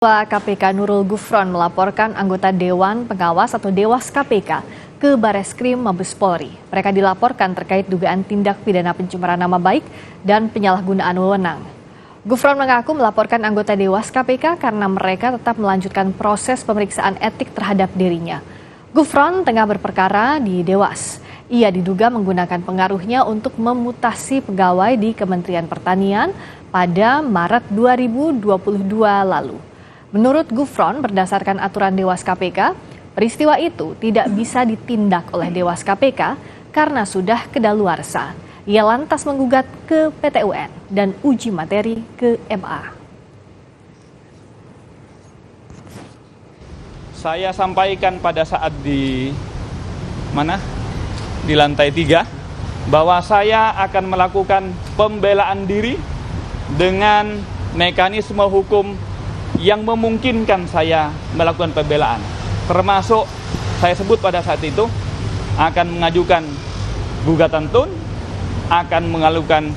Ketua KPK Nurul Gufron melaporkan anggota Dewan Pengawas atau Dewas KPK ke Bareskrim Mabes Polri. Mereka dilaporkan terkait dugaan tindak pidana pencemaran nama baik dan penyalahgunaan wewenang. Gufron mengaku melaporkan anggota Dewas KPK karena mereka tetap melanjutkan proses pemeriksaan etik terhadap dirinya. Gufron tengah berperkara di Dewas. Ia diduga menggunakan pengaruhnya untuk memutasi pegawai di Kementerian Pertanian pada Maret 2022 lalu. Menurut Gufron, berdasarkan aturan Dewas KPK, peristiwa itu tidak bisa ditindak oleh Dewas KPK karena sudah kedaluarsa. Ia lantas menggugat ke PT UN dan uji materi ke MA. Saya sampaikan pada saat di lantai 3 bahwa saya akan melakukan pembelaan diri dengan mekanisme hukum yang memungkinkan saya melakukan pembelaan. Termasuk saya sebut pada saat itu akan mengajukan gugatan tun, akan mengajukan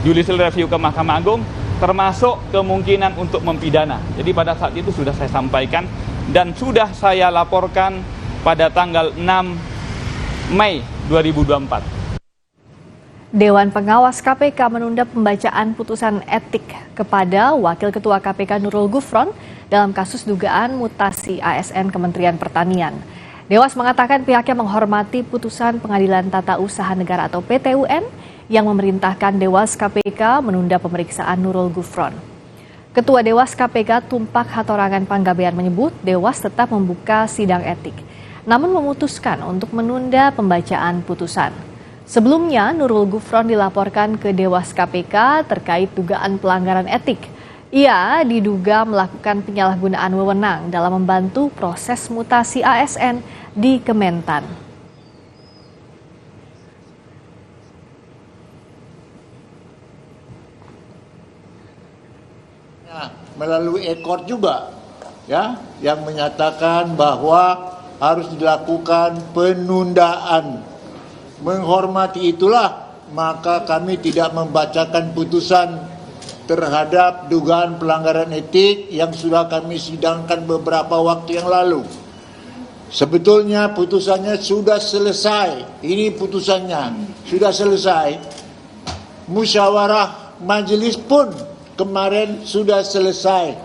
judicial review ke Mahkamah Agung, termasuk kemungkinan untuk mempidana. Jadi pada saat itu sudah saya sampaikan dan sudah saya laporkan pada tanggal 6 Mei 2024. Dewan Pengawas KPK menunda pembacaan putusan etik kepada Wakil Ketua KPK Nurul Gufron dalam kasus dugaan mutasi ASN Kementerian Pertanian. Dewas mengatakan pihaknya menghormati putusan Pengadilan Tata Usaha Negara atau PT UN yang memerintahkan Dewas KPK menunda pemeriksaan Nurul Gufron. Ketua Dewas KPK Tumpak Hatorangan Panggabean menyebut Dewas tetap membuka sidang etik, namun memutuskan untuk menunda pembacaan putusan. Sebelumnya, Nurul Gufron dilaporkan ke Dewas KPK terkait dugaan pelanggaran etik. Ia diduga melakukan penyalahgunaan wewenang dalam membantu proses mutasi ASN di Kementan. Melalui ekor juga, ya, yang menyatakan bahwa harus dilakukan penundaan. Menghormati itulah maka kami tidak membacakan putusan terhadap dugaan pelanggaran etik yang sudah kami sidangkan beberapa waktu yang lalu. Sebetulnya putusannya sudah selesai. Ini putusannya sudah selesai. Musyawarah majelis pun kemarin sudah selesai.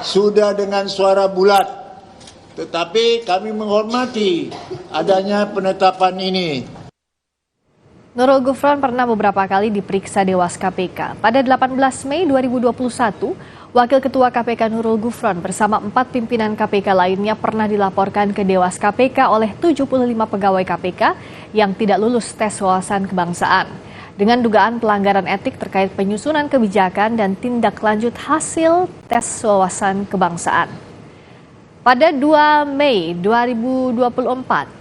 Sudah dengan suara bulat. Tetapi kami menghormati adanya penetapan ini. Nurul Gufron pernah beberapa kali diperiksa Dewas KPK. Pada 18 Mei 2021, Wakil Ketua KPK Nurul Gufron bersama 4 pimpinan KPK lainnya pernah dilaporkan ke Dewas KPK oleh 75 pegawai KPK yang tidak lulus tes wawasan kebangsaan dengan dugaan pelanggaran etik terkait penyusunan kebijakan dan tindak lanjut hasil tes wawasan kebangsaan. Pada 2 Mei 2024,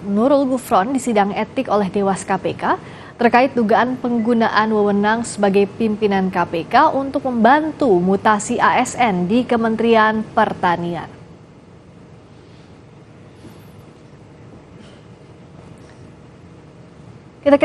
Nurul Gufron disidang etik oleh Dewas KPK terkait dugaan penggunaan wewenang sebagai pimpinan KPK untuk membantu mutasi ASN di Kementerian Pertanian. Kita